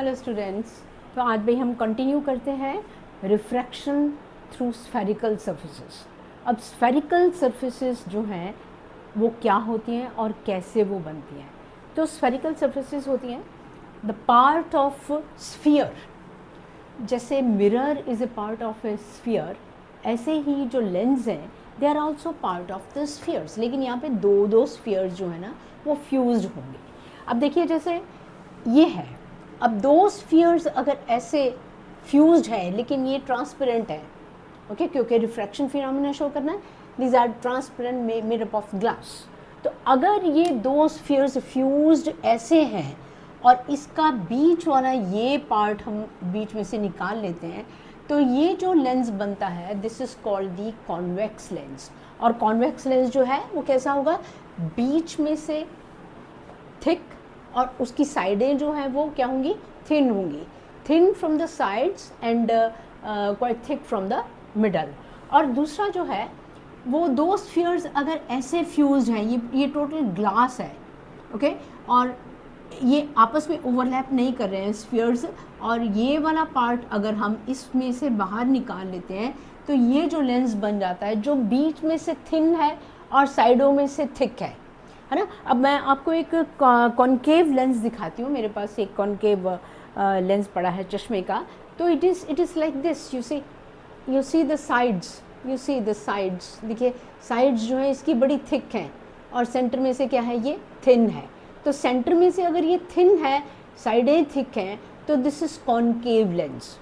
Hello students, तो आज भाई हम कंटिन्यू करते हैं रिफ्रैक्शन थ्रू स्फेरिकल सर्फेसेस। अब स्फेरिकल सर्फेसेस जो हैं वो क्या होती हैं और कैसे वो बनती हैं। तो स्फेरिकल सर्फेसेस होती हैं द पार्ट ऑफ स्फीयर। जैसे mirror is a part of a sphere, ऐसे ही जो लेंस हैं they are also part of the spheres, लेकिन यहाँ पे दो दो स्फीयर्स जो है ना वो फ्यूज्ड होंगे। अब देखिए जैसे ये है, अब दो स्फीयर्स अगर ऐसे फ्यूज्ड है लेकिन ये ट्रांसपेरेंट है, ओके, क्योंकि रिफ्रैक्शन फिनोमेना शो करना है, these are transparent made up of glass. तो अगर ये दो स्फीयर्स फ्यूज्ड ऐसे हैं और इसका बीच वाला ये पार्ट हम बीच में से निकाल लेते हैं, तो ये जो लेंस बनता है this is called the convex lens. और कॉन्वेक्स लेंस जो है वो कैसा होगा, बीच में से थिक और उसकी साइडें जो हैं वो क्या होंगी, थिन होंगी, thin from the sides and quite thick from the middle. और दूसरा जो है वो दो स्फीयर्स अगर ऐसे फ्यूज्ड हैं, ये टोटल ग्लास है, ओके, और ये आपस में ओवरलैप नहीं कर रहे हैं स्फीयर्स, और ये वाला पार्ट अगर हम इसमें से बाहर निकाल लेते हैं तो ये जो लेंस बन जाता है जो बीच में से थिन है और साइडों में से थिक है ना। अब मैं आपको एक कॉन्केव लेंस दिखाती हूँ, मेरे पास एक कॉन्केव लेंस पड़ा है चश्मे का। तो it is like this, you see the sides, देखिए साइड्स जो है इसकी बड़ी थिक हैं और सेंटर में से क्या है, ये थिन है। तो सेंटर में से अगर ये थिन है, साइडें थिक हैं, तो this is concave lens,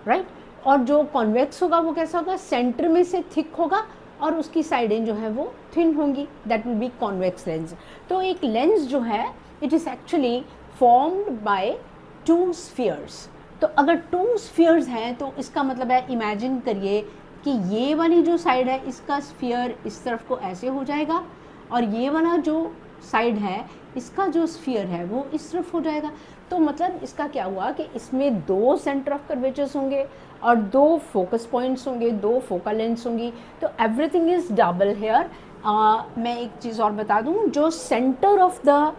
right. और जो कॉन्वेक्स होगा वो कैसा होगा, सेंटर में से थिक होगा और उसकी साइडें जो है वो थिन होंगी, that will be convex lens. तो एक लेंस जो है it is actually formed by two spheres. तो अगर टू स्फीयर्स हैं तो इसका मतलब है, इमेजिन करिए कि ये वाली जो साइड है इसका स्फीयर इस तरफ को ऐसे हो जाएगा और ये वाला जो साइड है इसका जो स्फीयर है वो इस तरफ हो जाएगा। तो मतलब इसका क्या हुआ कि इसमें दो सेंटर ऑफ कर्वेचर्स होंगे और दो फोकस पॉइंट्स होंगे, दो फोकल लेंथ्स होंगी, तो एवरीथिंग इज़ डबल हेयर। मैं एक चीज़ और बता दूं, जो सेंटर ऑफ द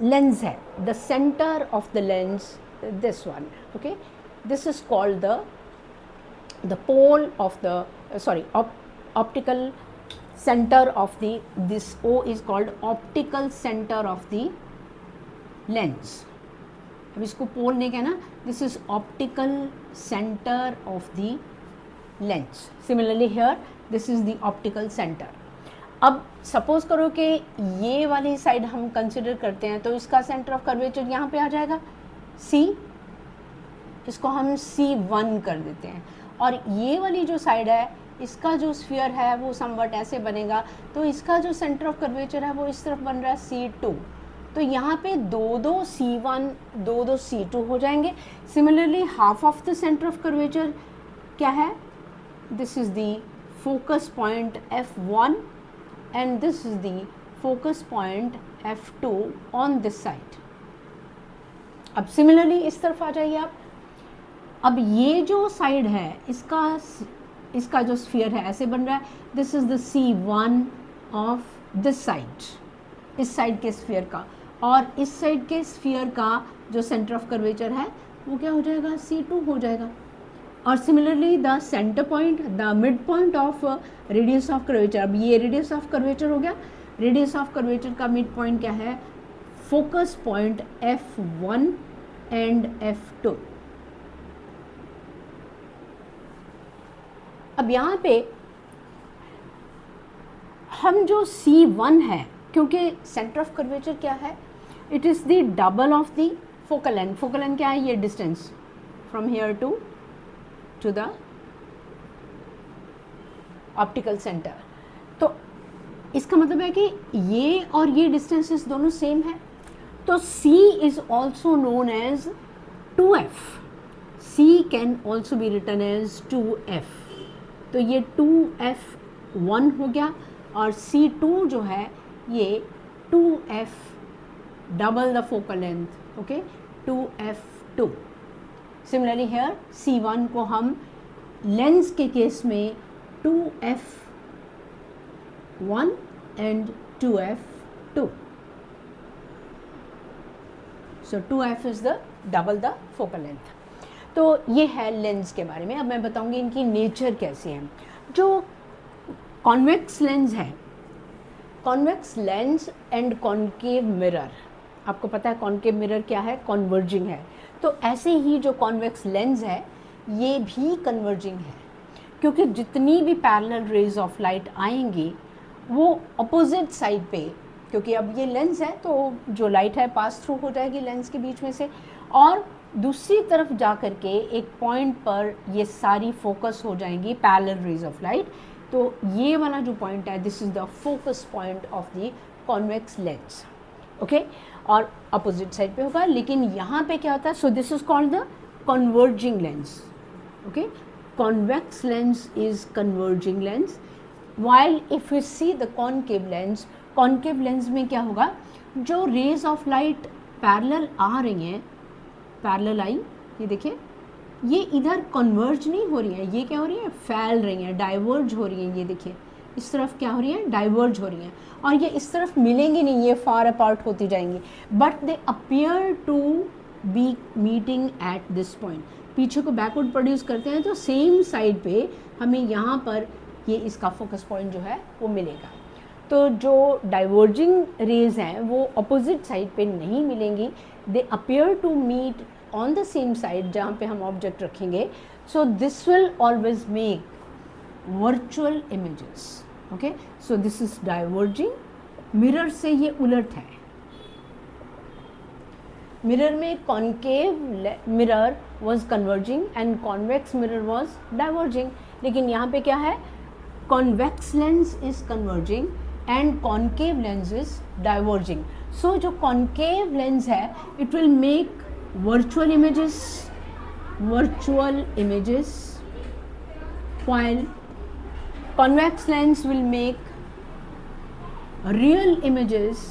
लेंस है, the centre of the lens, this one, okay, this is called the pole of the optical center of this O is called optical center of the lens. अब इसको पोल नहीं कहना, this is optical center of the lens. Similarly here this is the optical center. अब suppose करो कि ये वाली side हम कंसिडर करते हैं तो इसका सेंटर ऑफ कर्वेचर यहाँ पे आ जाएगा C, इसको हम C1 कर देते हैं। और ये वाली जो साइड है इसका जो स्फीयर है वो समवट ऐसे बनेगा, तो इसका जो सेंटर ऑफ कर्वेचर है वो इस तरफ बन रहा है C2। तो यहाँ पे दो दो C1 दो दो C2 हो जाएंगे। Similarly half of the centre of curvature क्या है, this is the focus point F1 and this is the focus point F2 on this side. अब सिमिलरली इस तरफ आ जाइए आप। अब ये जो साइड है इसका जो स्फीयर है ऐसे बन रहा है, this is the C1 of this side, इस साइड के स्फीयर का, और इस साइड के स्फीयर का जो सेंटर ऑफ कर्वेचर है वो क्या हो जाएगा, C2 हो जाएगा। और similarly the centre point, the mid point of radius of curvature, अब ये रेडियस ऑफ कर्वेचर हो गया, रेडियस ऑफ कर्वेचर का मिड पॉइंट क्या है, focus point F1 and F2। अब यहाँ पे हम जो C1 है, क्योंकि सेंटर ऑफ कर्वेचर क्या है, it is the double of the focal length. Focal length क्या है, ये distance from here to the optical centre. तो इसका मतलब है कि ये और ये डिस्टेंसेस दोनों सेम है, तो C is also known as 2f। C can also be written as 2f। तो ये 2f1 हो गया और C2 जो है ये 2f double the focal length, okay, 2f2। Similarly here C1 को हम लेंस के केस में 2f1 and 2f2। So 2f is the double the focal length. तो ये है लेंस के बारे में। अब मैं बताऊंगी इनकी नेचर कैसी है। जो कॉन्वेक्स लेंस है, convex lens and concave mirror, आपको पता है कॉन्केव मिरर क्या है, कन्वर्जिंग है। तो ऐसे ही जो कॉन्वेक्स लेंस है ये भी कन्वर्जिंग है, क्योंकि जितनी भी पैरेलल रेज ऑफ लाइट आएंगी वो अपोजिट साइड पे, क्योंकि अब ये लेंस है तो जो लाइट है पास थ्रू हो जाएगी लेंस के बीच में से, और दूसरी तरफ जा कर के एक पॉइंट पर ये सारी फोकस हो जाएंगी पैरेलल रेज ऑफ लाइट। तो ये वाला जो पॉइंट है, this is the focus point of the convex lens, okay. और अपोजिट साइड पे होगा, लेकिन यहाँ पे क्या होता है, सो this is called the converging lens, okay. Convex lens is converging lens, while if you see the concave lens, concave lens में क्या होगा, जो रेज ऑफ लाइट पैरेलल आ रही हैं, पैरेलल आई, ये देखिए, ये इधर कन्वर्ज नहीं हो रही है, ये क्या हो रही है, फैल रही हैं, डाइवर्ज हो रही हैं। ये देखिए इस तरफ क्या हो रही है, डाइवर्ज हो रही हैं, और ये इस तरफ मिलेंगी नहीं, ये फार अपार्ट होती जाएंगी, but they appear to be meeting at this point. पीछे को बैकवर्ड प्रोड्यूस करते हैं तो सेम साइड पे हमें यहाँ पर ये इसका फोकस पॉइंट जो है वो मिलेगा। तो जो डाइवर्जिंग रेज हैं वो अपोजिट साइड पे नहीं मिलेंगी, they appear to meet on the same side जहाँ पे हम ऑब्जेक्ट रखेंगे। So this will always make virtual images, okay. So this is diverging, mirror से ये उलट है। मिरर में concave mirror was converging and convex mirror was diverging, लेकिन यहाँ पे क्या है, convex lens is converging and concave lens is diverging. So जो कॉन्केव लेंस है it will make virtual images, while convex lens will make real images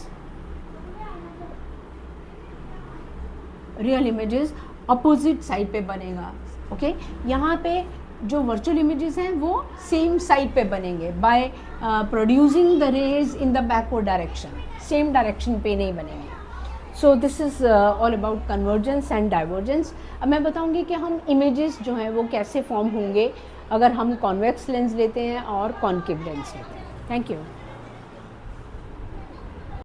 opposite side पे बनेगा, okay. यहाँ पे जो वर्चुअल इमेजेस हैं वो सेम साइड पे बनेंगे by producing the rays in the backward direction, same direction पे नहीं बनेंगे। So this is all about convergence and divergence. अब मैं बताऊंगी कि हम इमेजेस जो हैं वो कैसे फॉर्म होंगे अगर हम कॉन्वेक्स लेंस लेते हैं और कॉन्केव लेंस लेते हैं। Thank you.